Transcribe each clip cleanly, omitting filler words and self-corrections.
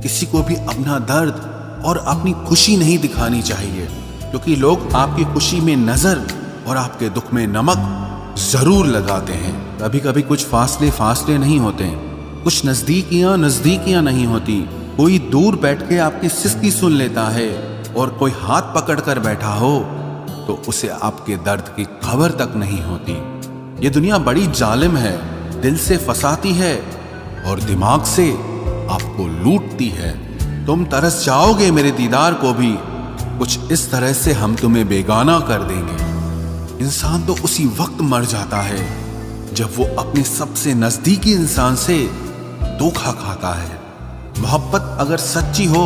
किसी को भी अपना दर्द और अपनी खुशी नहीं दिखानी चाहिए, क्योंकि लोग आपकी खुशी में नजर और आपके दुख में नमक जरूर लगाते हैं। कभी कभी कुछ फासले नहीं होते, कुछ नजदीकियां नहीं होती। कोई दूर बैठ के आपकी सिसकी सुन लेता है और कोई हाथ पकड़ कर बैठा हो तो उसे आपके दर्द की खबर तक नहीं होती। ये दुनिया बड़ी जालिम है, दिल से फंसाती है और दिमाग से आपको लूटती है। तुम तरस जाओगे मेरे दीदार को भी, कुछ इस तरह से हम तुम्हें बेगाना कर देंगे। इंसान तो उसी वक्त मर जाता है जब वो अपने सबसे नजदीकी इंसान से धोखा खाता है। मोहब्बत अगर सच्ची हो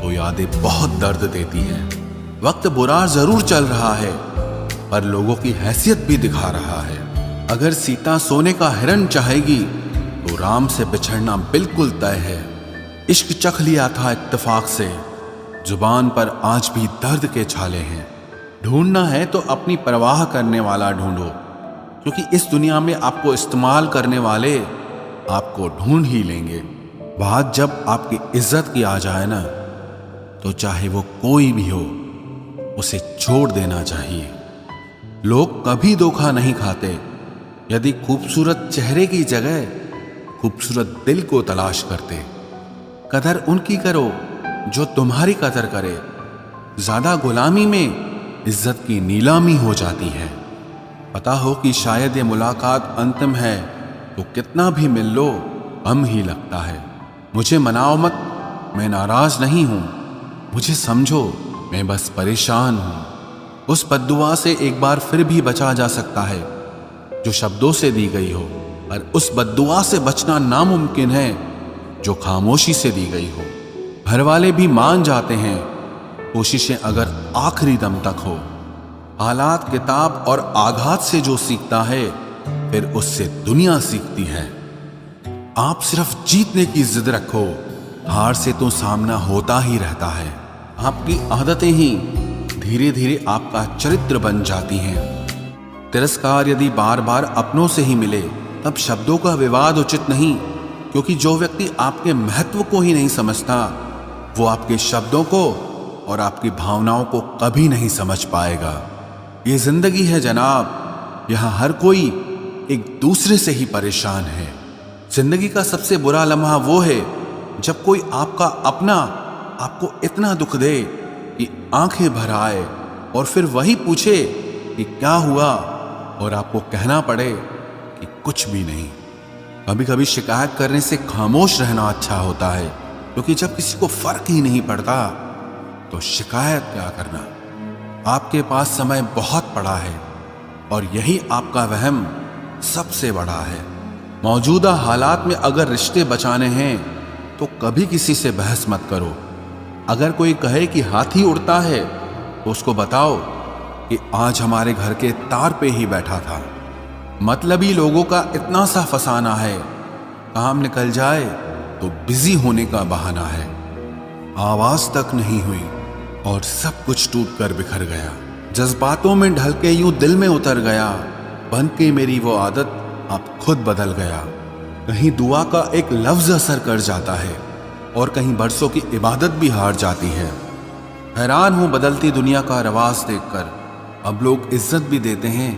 तो यादें बहुत दर्द देती है। वक्त बुरा जरूर चल रहा है पर लोगों की हैसियत भी दिखा रहा है। अगर सीता सोने का हिरण चाहेगी तो राम से बिछड़ना बिल्कुल तय है। इश्क चख लिया था इत्तेफाक से, जुबान पर आज भी दर्द के छाले हैं। ढूंढना है तो अपनी परवाह करने वाला ढूंढो, क्योंकि इस दुनिया में आपको इस्तेमाल करने वाले आपको ढूंढ ही लेंगे। बात जब आपकी इज्जत की आ जाए ना, तो चाहे वो कोई भी हो उसे छोड़ देना चाहिए। लोग कभी धोखा नहीं खाते। यदि खूबसूरत चेहरे की जगह खूबसूरत दिल को तलाश करते। कदर उनकी करो जो तुम्हारी कदर करे। ज्यादा गुलामी में इज्जत की नीलामी हो जाती है। पता हो कि शायद ये मुलाकात अंतिम है तो कितना भी मिल लो गम ही लगता है। मुझे मनाओ मत, मैं नाराज नहीं हूं। मुझे समझो, मैं बस परेशान हूं। उस बद्दुआ से एक बार फिर भी बचा जा सकता है जो शब्दों से दी गई हो, और उस बद्दुआ से बचना नामुमकिन है जो खामोशी से दी गई हो। घर वाले भी मान जाते हैं, कोशिशें अगर आखिरी दम तक हो। हालात, किताब और आघात से जो सीखता है फिर उससे दुनिया सीखती है। आप सिर्फ जीतने की जिद रखो, हार से तो सामना होता ही रहता है। आपकी आदतें ही धीरे धीरे आपका चरित्र बन जाती हैं। तिरस्कार यदि बार बार अपनों से ही मिले तब शब्दों का विवाद उचित नहीं, क्योंकि जो व्यक्ति आपके महत्व को ही नहीं समझता वो आपके शब्दों को और आपकी भावनाओं को कभी नहीं समझ पाएगा। ये जिंदगी है जनाब, यहाँ हर कोई एक दूसरे से ही परेशान है। जिंदगी का सबसे बुरा लम्हा वो है जब कोई आपका अपना आपको इतना दुख दे कि आंखें भर आए और फिर वही पूछे कि क्या हुआ, और आपको कहना पड़े कि कुछ भी नहीं। कभी कभी शिकायत करने से खामोश रहना अच्छा होता है, क्योंकि जब किसी को फर्क ही नहीं पड़ता तो शिकायत क्या करना। आपके पास समय बहुत पड़ा है और यही आपका वहम सबसे बड़ा है। मौजूदा हालात में अगर रिश्ते बचाने हैं तो कभी किसी से बहस मत करो। अगर कोई कहे कि हाथी उड़ता है तो उसको बताओ कि आज हमारे घर के तार पे ही बैठा था। मतलबी लोगों का इतना सा फसाना है, काम निकल जाए तो बिजी होने का बहाना है। आवाज तक नहीं हुई और सब कुछ टूट कर बिखर गया। जज्बातों में ढल के यूं दिल में उतर गया, बन के मेरी वो आदत अब खुद बदल गया। कहीं दुआ का एक लफ्ज असर कर जाता है और कहीं बरसों की इबादत भी हार जाती है। हैरान हूं बदलती दुनिया का रवाज देखकर। अब लोग इज्जत भी देते हैं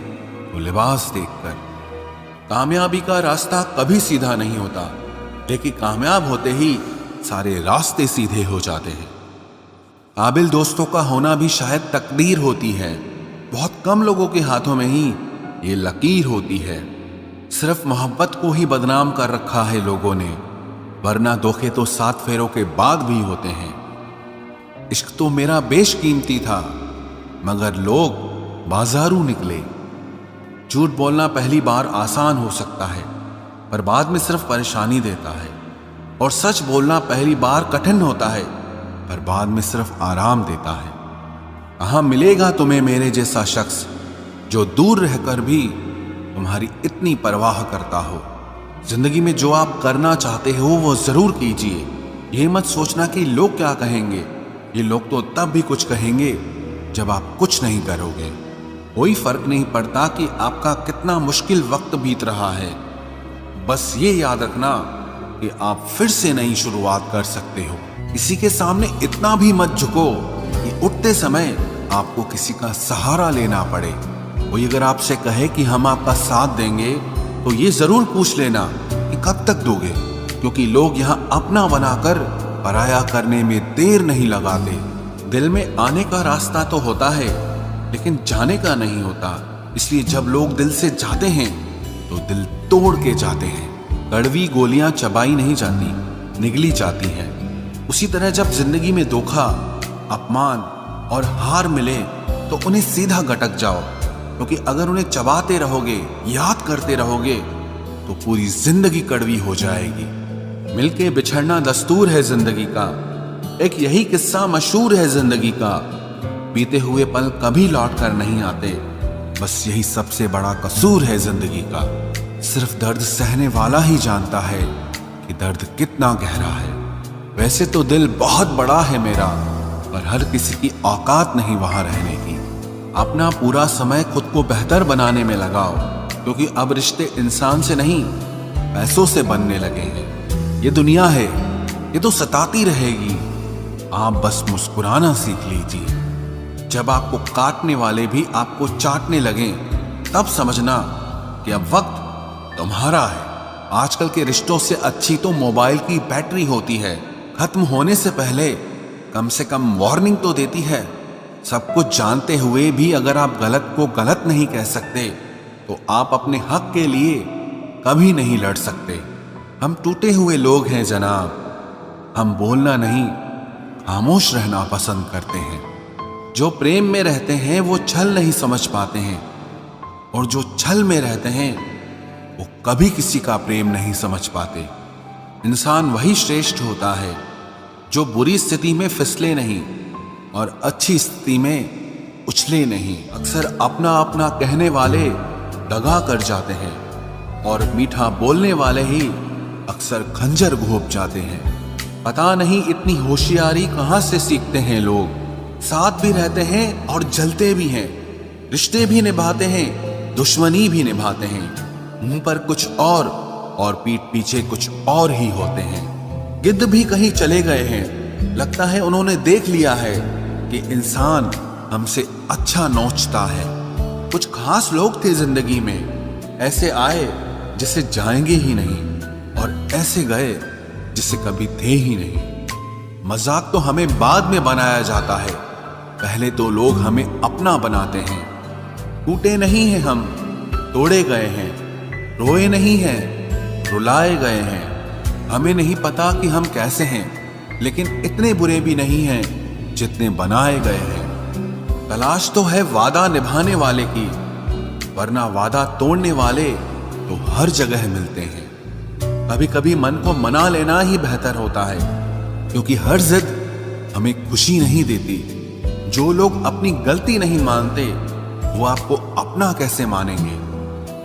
तो लिबास देखकर। कामयाबी का रास्ता कभी सीधा नहीं होता, लेकिन कामयाब होते ही सारे रास्ते सीधे हो जाते हैं। काबिल दोस्तों का होना भी शायद तकदीर होती है। बहुत कम लोगों के हाथों में ही ये लकीर होती है। सिर्फ मोहब्बत को ही बदनाम कर रखा है लोगों ने, वरना धोखे तो 7 फेरों के बाद भी होते हैं। इश्क तो मेरा बेशकीमती था, मगर लोग बाजारू निकले। झूठ बोलना पहली बार आसान हो सकता है, पर बाद में सिर्फ परेशानी देता है। और सच बोलना पहली बार कठिन होता है, पर बाद में सिर्फ आराम देता है। कहाँ मिलेगा तुम्हें मेरे जैसा शख्स जो दूर रहकर भी तुम्हारी इतनी परवाह करता हो। जिंदगी में जो आप करना चाहते हो वो जरूर कीजिए। ये मत सोचना कि लोग क्या कहेंगे। ये लोग तो तब भी कुछ कहेंगे जब आप कुछ नहीं करोगे। कोई फर्क नहीं पड़ता कि आपका कितना मुश्किल वक्त बीत रहा है। बस ये याद रखना कि आप फिर से नई शुरुआत कर सकते हो। किसी के सामने इतना भी मत झुको कि उठते समय आपको किसी का सहारा लेना पड़े। कोई अगर आपसे कहे कि हम आपका साथ देंगे तो ये जरूर पूछ लेना कि कब तक दोगे, क्योंकि लोग यहाँ अपना बनाकर पराया करने में देर नहीं लगाते। दिल में आने का रास्ता तो होता है लेकिन जाने का नहीं होता, इसलिए जब लोग दिल से जाते हैं तो दिल तोड़ के जाते हैं। कड़वी गोलियां चबाई नहीं जाती, निगली जाती हैं। उसी तरह जब जिंदगी में धोखा, अपमान और हार मिले तो उन्हें सीधा गटक जाओ, क्योंकि अगर उन्हें चबाते रहोगे, याद करते रहोगे तो पूरी जिंदगी कड़वी हो जाएगी। मिलके बिछड़ना दस्तूर है जिंदगी का, एक यही किस्सा मशहूर है जिंदगी का। बीते हुए पल कभी लौट कर नहीं आते, बस यही सबसे बड़ा कसूर है जिंदगी का। सिर्फ दर्द सहने वाला ही जानता है कि दर्द कितना गहरा है। वैसे तो दिल बहुत बड़ा है मेरा, पर हर किसी की औकात नहीं वहां रहने की। अपना पूरा समय खुद को बेहतर बनाने में लगाओ, क्योंकि अब रिश्ते इंसान से नहीं पैसों से बनने लगे हैं। ये दुनिया है, ये तो सताती रहेगी, आप बस मुस्कुराना सीख लीजिए। जब आपको काटने वाले भी आपको चाटने लगें, तब समझना कि अब वक्त तुम्हारा है। आजकल के रिश्तों से अच्छी तो मोबाइल की बैटरी होती है, खत्म होने से पहले कम से कम वार्निंग तो देती है। सब कुछ जानते हुए भी अगर आप गलत को गलत नहीं कह सकते तो आप अपने हक के लिए कभी नहीं लड़ सकते। हम टूटे हुए लोग हैं जनाब, हम बोलना नहीं खामोश रहना पसंद करते हैं। जो प्रेम में रहते हैं वो छल नहीं समझ पाते हैं, और जो छल में रहते हैं वो कभी किसी का प्रेम नहीं समझ पाते। इंसान वही श्रेष्ठ होता है जो बुरी स्थिति में फिसले नहीं और अच्छी स्थिति में उछले नहीं। अक्सर अपना अपना कहने वाले दगा कर जाते हैं, और मीठा बोलने वाले ही अक्सर खंजर घोंप जाते हैं। पता नहीं इतनी होशियारी कहां से सीखते हैं लोग। साथ भी रहते हैं और जलते भी हैं, रिश्ते भी निभाते हैं, दुश्मनी भी निभाते हैं। मुंह पर कुछ और पीठ पीछे कुछ और ही होते हैं। गिद्ध भी कहीं चले गए हैं, लगता है उन्होंने देख लिया है कि इंसान हमसे अच्छा नोचता है। कुछ खास लोग थे जिंदगी में, ऐसे आए जिसे जाएंगे ही नहीं, और ऐसे गए जिसे कभी थे ही नहीं। मजाक तो हमें बाद में बनाया जाता है, पहले तो लोग हमें अपना बनाते हैं। टूटे नहीं हैं हम, तोड़े गए हैं। रोए नहीं हैं, रुलाए गए हैं। हमें नहीं पता कि हम कैसे हैं, लेकिन इतने बुरे भी नहीं हैं जितने बनाए गए हैं। तलाश तो है वादा निभाने वाले की, वरना वादा तोड़ने वाले तो हर जगह मिलते हैं। कभी कभी मन को मना लेना ही बेहतर होता है, क्योंकि हर जिद हमें खुशी नहीं देती। जो लोग अपनी गलती नहीं मानते वो आपको अपना कैसे मानेंगे।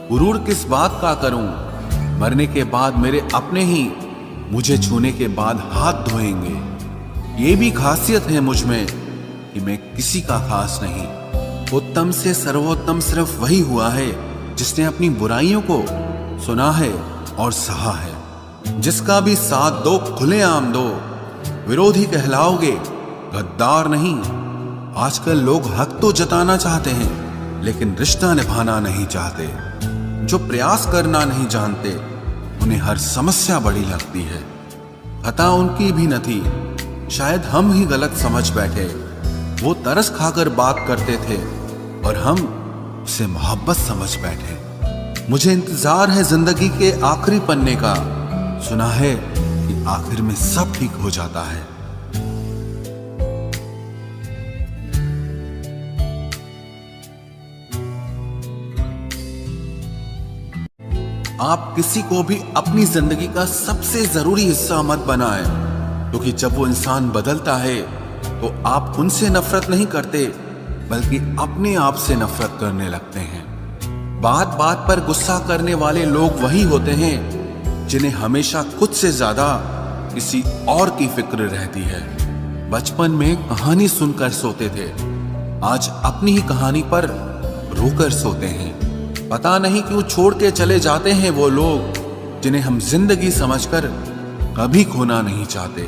गुरूर किस बात का करूं, मरने के बाद मेरे अपने ही मुझे छूने के बाद हाथ धोएंगे। ये भी खासियत है मुझ में कि मैं किसी का खास नहीं। उत्तम से सर्वोत्तम सिर्फ वही हुआ है जिसने अपनी बुराइयों को सुना है और सहा है। जिसका भी साथ दो खुलेआम दो, विरोधी कहलाओगे, गद्दार नहीं। आजकल लोग हक तो जताना चाहते हैं लेकिन रिश्ता निभाना नहीं चाहते। जो प्रयास करना नहीं जानते उन्हें हर समस्या बड़ी लगती है। खता उनकी भी न थी, शायद हम ही गलत समझ बैठे। वो तरस खाकर बात करते थे और हम उसे मोहब्बत समझ बैठे। मुझे इंतजार है जिंदगी के आखिरी पन्ने का, सुना है कि आखिर में सब ठीक हो जाता है। आप किसी को भी अपनी जिंदगी का सबसे जरूरी हिस्सा मत बनाएं, क्योंकि जब वो इंसान बदलता है तो आप उनसे नफरत नहीं करते बल्कि अपने आप से नफरत करने लगते हैं। बात बात पर गुस्सा करने वाले लोग वही होते हैं जिन्हें हमेशा खुद से ज्यादा किसी और की फिक्र रहती है। बचपन में कहानी सुनकर सोते थे, आज अपनी ही कहानी पर रोकर सोते हैं। पता नहीं क्यों छोड़ के चले जाते हैं वो लोग जिन्हें हम जिंदगी समझकर कभी खोना नहीं चाहते।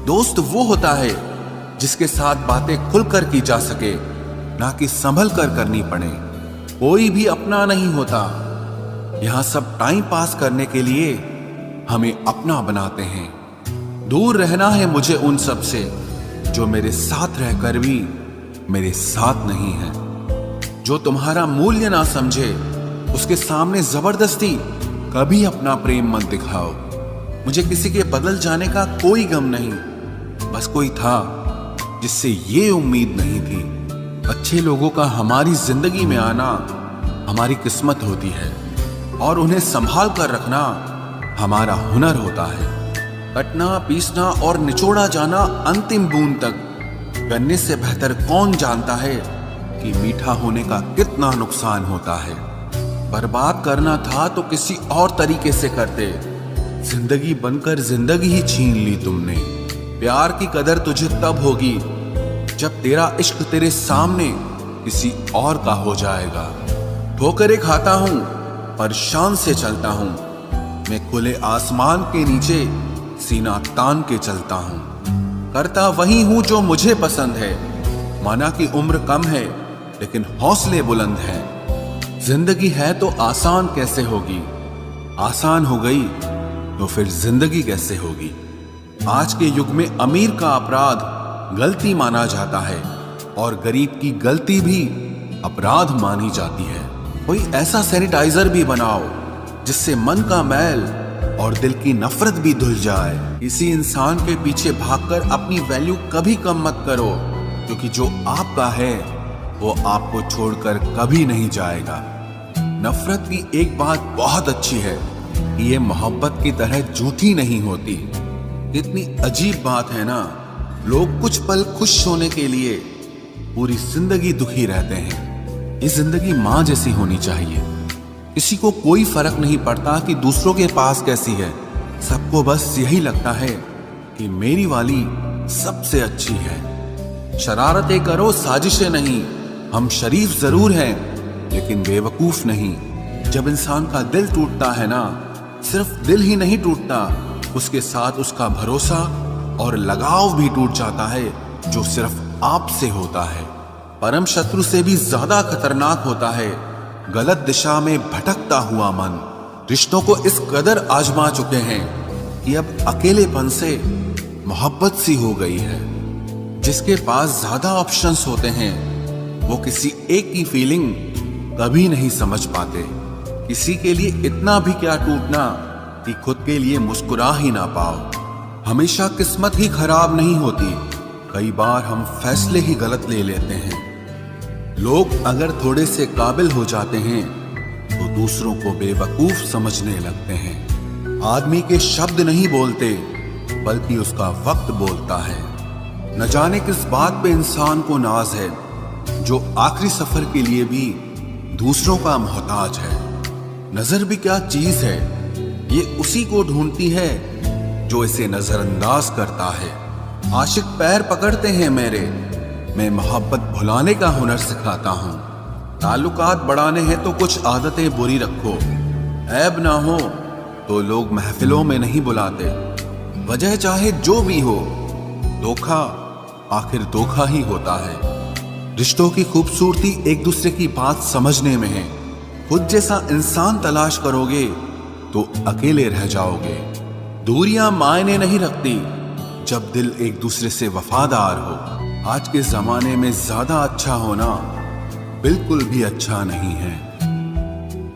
दोस्त वो होता है जिसके साथ बातें खुलकर की जा सके, ना कि संभल कर करनी पड़े। कोई भी अपना नहीं होता। यहां सब टाइम पास करने के लिए हमें अपना बनाते हैं। दूर रहना है मुझे उन सब से जो मेरे साथ रहकर भी मेरे साथ नहीं है। जो तुम्हारा मूल्य ना समझे उसके सामने जबरदस्ती कभी अपना प्रेम मत दिखाओ। मुझे किसी के बदल जाने का कोई गम नहीं, बस कोई था जिससे ये उम्मीद नहीं थी। अच्छे लोगों का हमारी जिंदगी में आना हमारी किस्मत होती है और उन्हें संभाल कर रखना हमारा हुनर होता है। कटना, पीसना और निचोड़ा जाना अंतिम बूंद तक, करने से बेहतर कौन जानता है कि मीठा होने का कितना नुकसान होता है। बर्बाद करना था तो किसी और तरीके से करते। जिंदगी बनकर जिंदगी ही छीन ली तुमने। प्यार की कदर तुझे तब होगी जब तेरा इश्क तेरे सामने किसी और का हो जाएगा। ठोकरें खाता हूं पर शान से चलता हूं। मैं खुले आसमान के नीचे सीना तान के चलता हूं। करता वही हूं जो मुझे पसंद है। माना कि उम्र कम है लेकिन हौसले बुलंद हैं। जिंदगी है तो आसान कैसे होगी? आसान हो गई तो फिर जिंदगी कैसे होगी? आज के युग में अमीर का अपराध गलती माना जाता है और गरीब की गलती भी अपराध मानी जाती है। कोई ऐसा सैनिटाइजर भी बनाओ जिससे मन का मैल और दिल की नफरत भी धुल जाए। किसी इंसान के पीछे भागकर अपनी वैल्यू कभी कम मत करो, क्योंकि जो आपका है वो आपको छोड़कर कभी नहीं जाएगा। नफरत की एक बात बहुत अच्छी है कि ये मोहब्बत की तरह झूठी नहीं होती। कितनी अजीब बात है ना, लोग कुछ पल खुश होने के लिए पूरी जिंदगी दुखी रहते हैं। ये जिंदगी माँ जैसी होनी चाहिए। किसी को कोई फर्क नहीं पड़ता कि दूसरों के पास कैसी है। सबको बस यही लगता है कि मेरी वाली सबसे अच्छी है। शरारतें करो, साजिशें नहीं। हम शरीफ जरूर हैं लेकिन बेवकूफ नहीं। जब इंसान का दिल टूटता है ना, सिर्फ दिल ही नहीं टूटता, उसके साथ उसका भरोसा और लगाव भी टूट जाता है जो सिर्फ आपसे होता है। परम शत्रु से भी ज्यादा खतरनाक होता है गलत दिशा में भटकता हुआ मन। रिश्तों को इस कदर आजमा चुके हैं कि अब अकेलेपन से मोहब्बत सी हो गई है। जिसके पास ज्यादा ऑप्शंस होते हैं वो किसी एक की फीलिंग कभी नहीं समझ पाते। किसी के लिए इतना भी क्या टूटना कि खुद के लिए मुस्कुरा ही ना पाओ। हमेशा किस्मत ही खराब नहीं होती, कई बार हम फैसले ही गलत ले लेते हैं। लोग अगर थोड़े से काबिल हो जाते हैं तो दूसरों को बेवकूफ समझने लगते हैं। आदमी के शब्द नहीं बोलते बल्कि उसका वक्त बोलता है। न जाने किस बात पे इंसान को नाज है जो आखिरी सफर के लिए भी दूसरों का मोहताज है। नजर भी क्या चीज है, ये उसी को ढूंढती है जो इसे नजरअंदाज करता है। आशिक पैर पकड़ते हैं मेरे, मैं मोहब्बत भुलाने का हुनर सिखाता हूँ। ताल्लुकात बढ़ाने हैं तो कुछ आदतें बुरी रखो। ऐब ना हो तो लोग महफिलों में नहीं बुलाते। वजह चाहे जो भी हो, धोखा आखिर धोखा ही होता है। रिश्तों की खूबसूरती एक दूसरे की बात समझने में है। खुद जैसा इंसान तलाश करोगे तो अकेले रह जाओगे। दूरियां मायने नहीं रखती जब दिल एक दूसरे से वफादार हो। आज के जमाने में ज्यादा अच्छा होना बिल्कुल भी अच्छा नहीं है।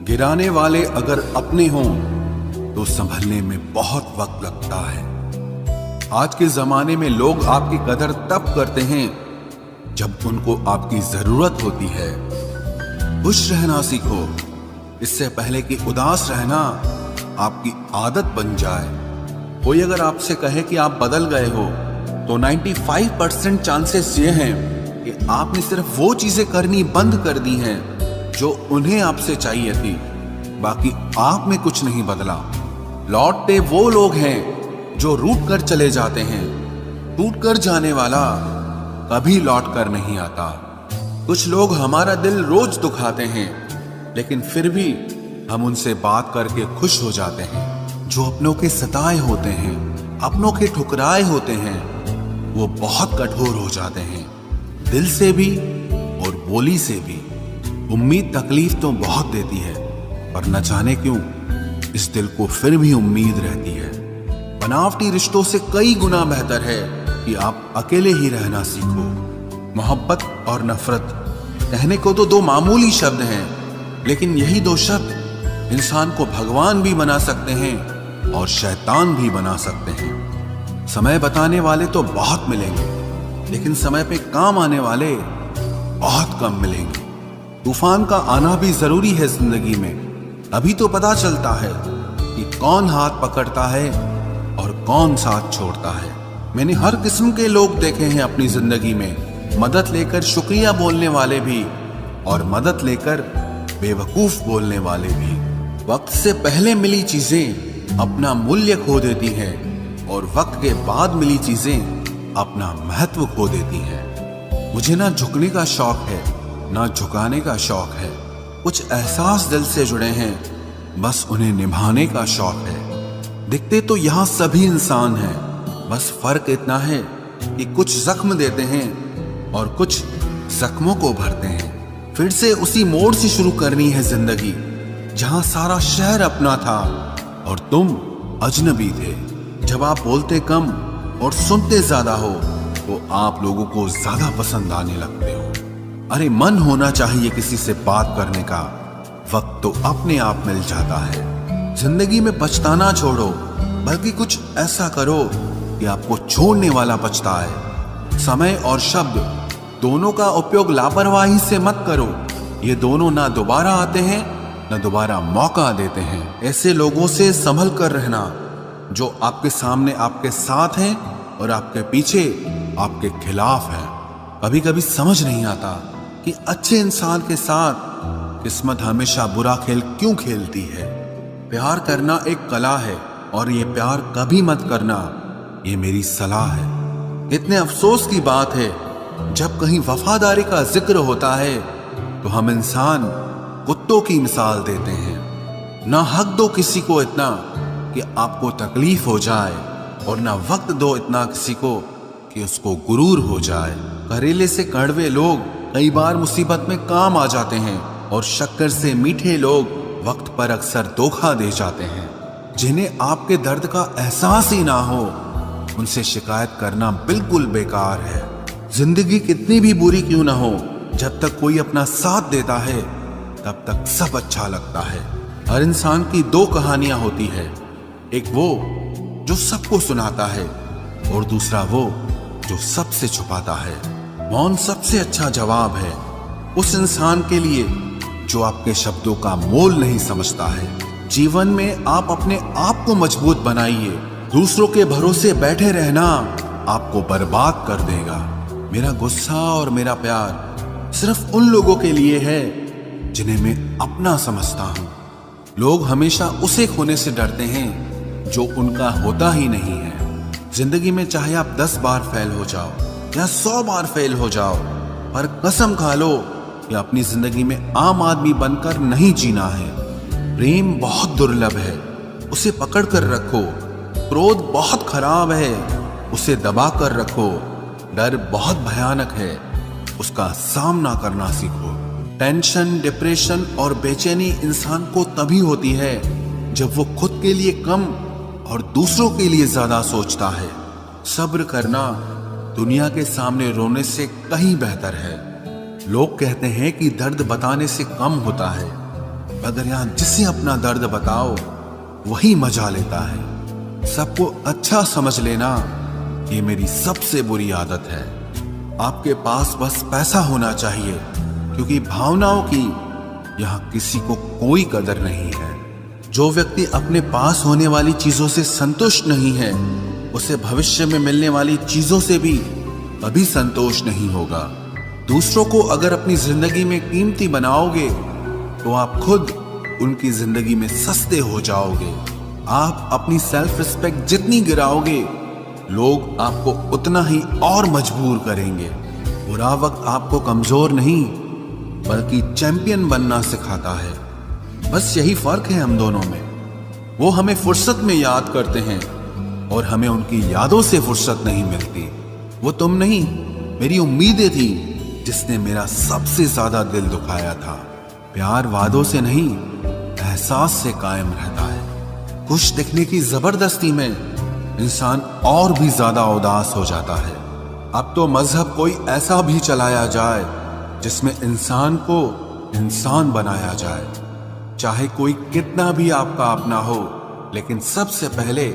गिराने वाले अगर अपने हों तो संभलने में बहुत वक्त लगता है। आज के जमाने में लोग आपकी कदर तब करते हैं जब उनको आपकी जरूरत होती है। खुश रहना सीखो, इससे पहले कि उदास रहना आपकी आदत बन जाए। कोई अगर आपसे कहे कि आप बदल गए हो तो 95% चांसेस ये हैं कि आपने सिर्फ वो चीजें करनी बंद कर दी हैं जो उन्हें आपसे चाहिए थी। बाकी आप में कुछ नहीं बदला। लौटते वो लोग हैं जो रूठ कर चले जाते हैं। टूट कर जाने वाला कभी लौट कर नहीं आता। कुछ लोग हमारा दिल रोज दुखाते हैं लेकिन फिर भी हम उनसे बात करके खुश हो जाते हैं। जो अपनों के सताए होते हैं अपनों के ठुकराए होते हैं वो बहुत कठोर हो जाते हैं, दिल से भी और बोली से भी। उम्मीद तकलीफ तो बहुत देती है, पर न जाने क्यों इस दिल को फिर भी उम्मीद रहती है। बनावटी रिश्तों से कई गुना बेहतर है कि आप अकेले ही रहना सीखो। मोहब्बत और नफरत कहने को तो दो मामूली शब्द हैं, लेकिन यही दो शब्द इंसान को भगवान भी बना सकते हैं और शैतान भी बना सकते हैं। समय बताने वाले तो बहुत मिलेंगे, लेकिन समय पे काम आने वाले बहुत कम मिलेंगे। तूफान का आना भी जरूरी है जिंदगी में, अभी तो पता चलता है कि कौन हाथ पकड़ता है और कौन साथ छोड़ता है। मैंने हर किस्म के लोग देखे हैं अपनी जिंदगी में, मदद लेकर शुक्रिया बोलने वाले भी और मदद लेकर बेवकूफ बोलने वाले भी। वक्त से पहले मिली चीजें अपना मूल्य खो देती हैं और वक्त के बाद मिली चीजें अपना महत्व खो देती हैं। मुझे ना झुकने का शौक है ना झुकाने का शौक है। कुछ एहसास दिल से जुड़े हैं, बस उन्हें निभाने का शौक है। दिखते तो यहाँ सभी इंसान हैं, बस फर्क इतना है कि कुछ जख्म देते हैं और कुछ जख्मों को भरते हैं। फिर से उसी मोड़ से शुरू करनी है जिंदगी, जहां सारा शहर अपना था और तुम अजनबी थे। जब आप बोलते कम और सुनते ज्यादा हो तो आप लोगों को ज्यादा पसंद आने लगते हो। अरे मन होना चाहिए किसी से बात करने का, वक्त तो अपने आप मिल जाता है। जिंदगी में पछताना छोड़ो, बल्कि कुछ ऐसा करो कि आपको छोड़ने वाला पछताए। समय और शब्द दोनों का उपयोग लापरवाही से मत करो, ये दोनों ना दोबारा आते हैं ना दोबारा मौका देते हैं। ऐसे लोगों से संभल कर रहना जो आपके सामने आपके साथ हैं और आपके पीछे आपके खिलाफ हैं। कभी कभी समझ नहीं आता कि अच्छे इंसान के साथ किस्मत हमेशा बुरा खेल क्यों खेलती है। प्यार करना एक कला है और ये प्यार कभी मत करना, ये मेरी सलाह है। इतने अफसोस की बात है जब कहीं वफादारी का जिक्र होता है तो हम इंसान कुत्तों की मिसाल देते हैं। ना हक दो किसी को इतना कि आपको तकलीफ हो जाए और ना वक्त दो इतना किसी को कि उसको गुरूर हो जाए। करेले से कड़वे लोग कई बार मुसीबत में काम आ जाते हैं और शक्कर से मीठे लोग वक्त पर अक्सर धोखा दे जाते हैं। जिन्हें आपके दर्द का एहसास ही ना हो उनसे शिकायत करना बिल्कुल बेकार है। जिंदगी कितनी भी बुरी क्यों ना हो, जब तक कोई अपना साथ देता है तब तक सब अच्छा लगता है। हर इंसान की दो कहानियां होती है, एक वो जो सबको सुनाता है और दूसरा वो जो सबसे छुपाता है। मौन सबसे अच्छा जवाब है उस इंसान के लिए जो आपके शब्दों का मोल नहीं समझता है। जीवन में आप अपने आप को मजबूत बनाइए, दूसरों के भरोसे बैठे रहना आपको बर्बाद कर देगा। मेरा गुस्सा और मेरा प्यार सिर्फ उन लोगों के लिए है जिन्हें मैं अपना समझता हूँ। लोग हमेशा उसे खोने से डरते हैं जो उनका होता ही नहीं है। जिंदगी में चाहे आप 10 बार फेल हो जाओ या 100 बार फेल हो जाओ, पर कसम खा लो कि अपनी जिंदगी में आम आदमी बनकर नहीं जीना है। प्रेम बहुत दुर्लभ है, उसे पकड़ कर रखो। क्रोध बहुत खराब है, उसे दबा कर रखो। डर बहुत भयानक है, उसका सामना करना सीखो। टेंशन, डिप्रेशन और बेचैनी इंसान को तभी होती है जब वो खुद के लिए कम और दूसरों के लिए ज्यादा सोचता है। सब्र करना दुनिया के सामने रोने से कहीं बेहतर है। लोग कहते हैं कि दर्द बताने से कम होता है, मगर यहाँ जिसे अपना दर्द बताओ वही मजा लेता है। सबको अच्छा समझ लेना ये मेरी सबसे बुरी आदत है। आपके पास बस पैसा होना चाहिए, क्योंकि भावनाओं की यहाँ किसी को कोई कदर नहीं है। जो व्यक्ति अपने पास होने वाली चीजों से संतुष्ट नहीं है, उसे भविष्य में मिलने वाली चीजों से भी कभी संतोष नहीं होगा। दूसरों को अगर अपनी जिंदगी में कीमती बनाओगे तो आप खुद उनकी जिंदगी में सस्ते हो जाओगे। आप अपनी सेल्फ रिस्पेक्ट जितनी गिराओगे, लोग आपको उतना ही और मजबूर करेंगे। बुरा वक्त आपको कमजोर नहीं बल्कि चैंपियन बनना सिखाता है। बस यही फर्क है हम दोनों में। वो हमें फुर्सत में याद करते हैं और हमें उनकी यादों से फुर्सत नहीं मिलती। वो तुम नहीं, मेरी उम्मीदें थी जिसने मेरा सबसे ज्यादा दिल दुखाया था। प्यार वादों से नहीं, एहसास से कायम रहता है। खुश दिखने की जबरदस्ती में इंसान और भी ज्यादा उदास हो जाता है। अब तो मजहब कोई ऐसा भी चलाया जाए जिसमें इंसान को इंसान बनाया जाए। चाहे कोई कितना भी आपका अपना हो, लेकिन सबसे पहले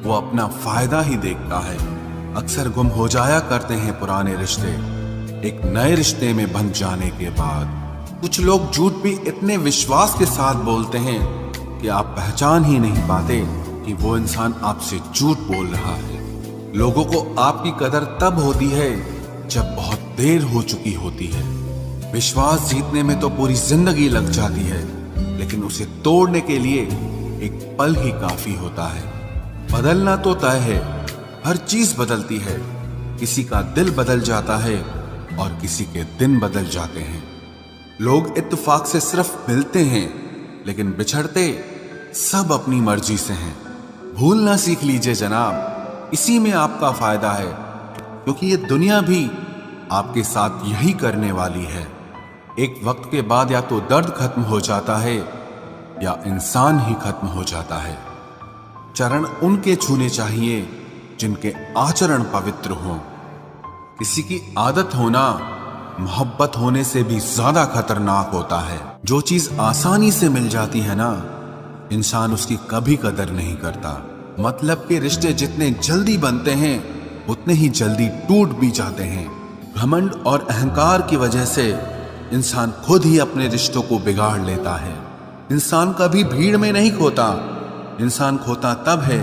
वो अपना फायदा ही देखता है। अक्सर गुम हो जाया करते हैं पुराने रिश्ते एक नए रिश्ते में बंध जाने के बाद। कुछ लोग झूठ भी इतने विश्वास के साथ बोलते हैं कि आप पहचान ही नहीं पाते कि वो इंसान आपसे झूठ बोल रहा है। लोगों को आपकी कदर तब होती है जब बहुत देर हो चुकी होती है। विश्वास जीतने में तो पूरी जिंदगी लग जाती है, लेकिन उसे तोड़ने के लिए एक पल ही काफी होता है। बदलना तो तय है, हर चीज बदलती है। किसी का दिल बदल जाता है और किसी के दिन बदल जाते हैं। लोग इत्तेफाक से सिर्फ मिलते हैं, लेकिन बिछड़ते सब अपनी मर्जी से हैं। भूलना सीख लीजिए जनाब, इसी में आपका फायदा है, क्योंकि ये दुनिया भी आपके साथ यही करने वाली है। एक वक्त के बाद या तो दर्द खत्म हो जाता है या इंसान ही खत्म हो जाता है। चरण उनके छूने चाहिए जिनके आचरण पवित्र हों। किसी की आदत होना मोहब्बत होने से भी ज्यादा खतरनाक होता है। जो चीज आसानी से मिल जाती है ना, इंसान उसकी कभी कदर नहीं करता। मतलब के रिश्ते जितने जल्दी बनते हैं उतने ही जल्दी टूट भी जाते हैं। घमंड और अहंकार की वजह से इंसान खुद ही अपने रिश्तों को बिगाड़ लेता है। इंसान कभी भीड़ में नहीं खोता, इंसान खोता तब है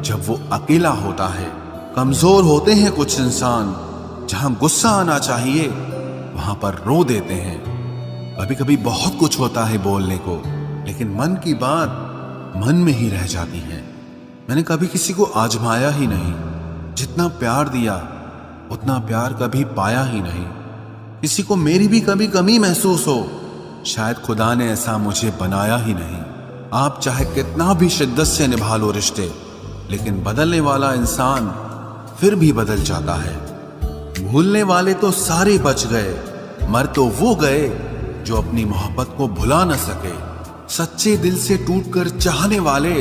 जब वो अकेला होता है। कमजोर होते हैं कुछ इंसान, जहां गुस्सा आना चाहिए वहां पर रो देते हैं। कभी कभी बहुत कुछ होता है बोलने को, लेकिन मन की बात मन में ही रह जाती है। मैंने कभी किसी को आजमाया ही नहीं। जितना प्यार दिया उतना प्यार कभी पाया ही नहीं। किसी को मेरी भी कभी कमी महसूस हो, शायद खुदा ने ऐसा मुझे बनाया ही नहीं। आप चाहे कितना भी शिद्दत से निभा लो रिश्ते, लेकिन बदलने वाला इंसान फिर भी बदल जाता है। भूलने वाले तो सारे बच गए, मर तो वो गए जो अपनी मोहब्बत को भुला न सके। सच्चे दिल से टूटकर चाहने वाले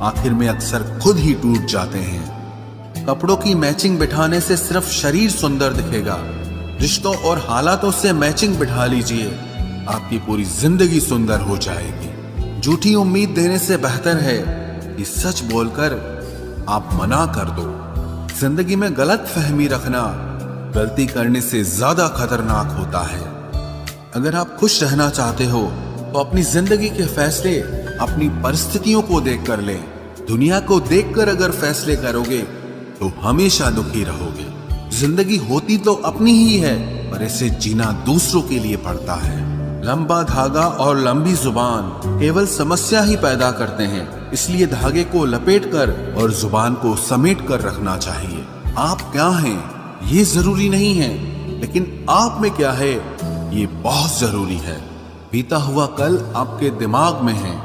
आखिर में अक्सर खुद ही टूट जाते हैं। कपड़ों की मैचिंग बिठाने से सिर्फ शरीर सुंदर दिखेगा। रिश्तों और हालातों से मैचिंग बिठा लीजिए, आपकी पूरी जिंदगी सुंदर हो जाएगी। झूठी उम्मीद देने से बेहतर है कि सच बोलकर आप मना कर दो। जिंदगी में गलत फहमी रखना गलती करने से ज्यादा खतरनाक होता है। अगर आप खुश रहना चाहते हो तो अपनी जिंदगी के फैसले अपनी परिस्थितियों को देखकर लें। दुनिया को देखकर अगर फैसले करोगे तो हमेशा दुखी रहोगे। जिंदगी होती तो अपनी ही है, पर इसे जीना दूसरों के लिए पड़ता है। लंबा धागा और लंबी जुबान केवल समस्या ही पैदा करते हैं, इसलिए धागे को लपेटकर और जुबान को समेट कर रखना चाहिए। आप क्या हैं ये जरूरी नहीं है, लेकिन आप में क्या है ये बहुत जरूरी है। बीता हुआ कल आपके दिमाग में है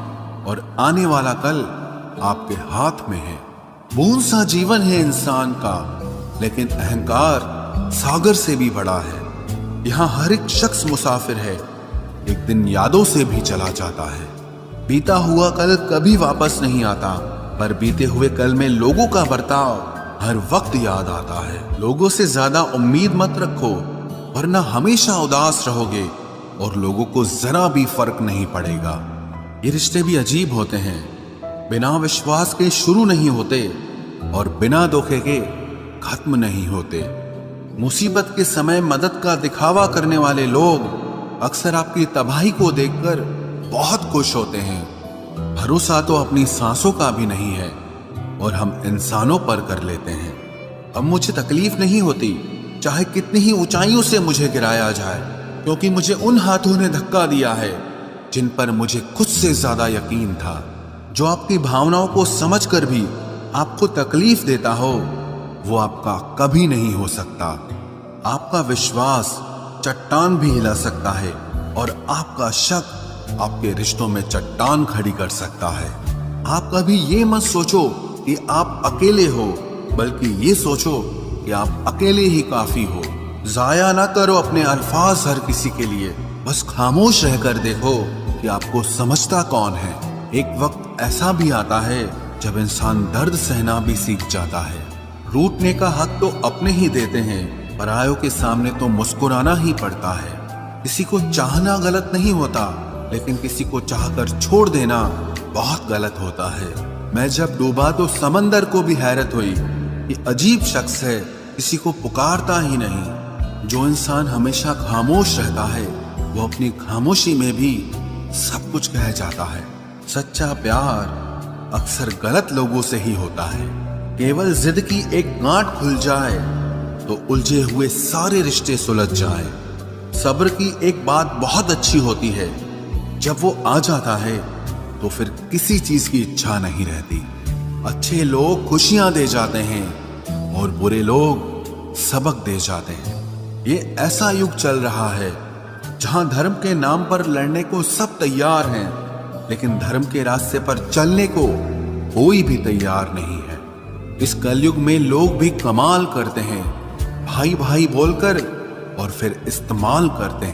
और आने वाला कल आपके हाथ में है। बूंद सा जीवन है इंसान का, लेकिन अहंकार सागर से भी बड़ा है। यहाँ हर एक शख्स मुसाफिर है, एक दिन यादों से भी चला जाता है। बीता हुआ कल कभी वापस नहीं आता, पर बीते हुए कल में लोगों का बर्ताव हर वक्त याद आता है। लोगों से ज्यादा उम्मीद मत रखो, वरना हमेशा उदास रहोगे और लोगों को जरा भी फर्क नहीं पड़ेगा। ये रिश्ते भी अजीब होते हैं, बिना विश्वास के शुरू नहीं होते और बिना धोखे के खत्म नहीं होते। मुसीबत के समय मदद का दिखावा करने वाले लोग अक्सर आपकी तबाही को देखकर बहुत खुश होते हैं। भरोसा तो अपनी सांसों का भी नहीं है और हम इंसानों पर कर लेते हैं। अब मुझे तकलीफ नहीं होती, चाहे कितनी ही ऊंचाइयों से मुझे गिराया जाए, क्योंकि मुझे उन हाथों ने धक्का दिया है जिन पर मुझे खुद से ज्यादा यकीन था। जो आपकी भावनाओं को समझकर भी आपको तकलीफ देता हो, वो आपका कभी नहीं हो सकता। आपका विश्वास चट्टान भी हिला सकता है और आपका शक आपके रिश्तों में चट्टान खड़ी कर सकता है। आप कभी ये मत सोचो कि आप अकेले हो, बल्कि ये सोचो कि आप अकेले ही काफी हो। जाया ना करो अपने अल्फाज हर किसी के लिए, बस खामोश रहकर देखो कि आपको समझता कौन है। एक वक्त ऐसा भी आता है जब इंसान दर्द सहना भी सीख जाता है। रूठने का हक तो अपने ही देते हैं, परायों के सामने तो मुस्कुराना ही पड़ता है। किसी को चाहना गलत नहीं होता, लेकिन किसी को चाहकर छोड़ देना बहुत गलत होता है। मैं जब डूबा तो समंदर को भी हैरत हुई कि अजीब शख्स है, किसी को पुकारता ही नहीं। जो इंसान हमेशा खामोश रहता है वो अपनी खामोशी में भी सब कुछ कह जाता है। सच्चा प्यार अक्सर गलत लोगों से ही होता है। केवल जिद की एक गांठ खुल जाए तो उलझे हुए सारे रिश्ते सुलझ जाए। सब्र की एक बात बहुत अच्छी होती है, जब वो आ जाता है तो फिर किसी चीज की इच्छा नहीं रहती। अच्छे लोग खुशियां दे जाते हैं और बुरे लोग सबक दे जाते हैं। ये ऐसा युग चल रहा है जहां धर्म के नाम पर लड़ने को सब तैयार हैं, लेकिन धर्म के रास्ते पर चलने को कोई भी तैयार नहीं है। इस कलयुग में लोग भी कमाल करते हैं, भाई भाई बोलकर और फिर इस्तेमाल करते हैं।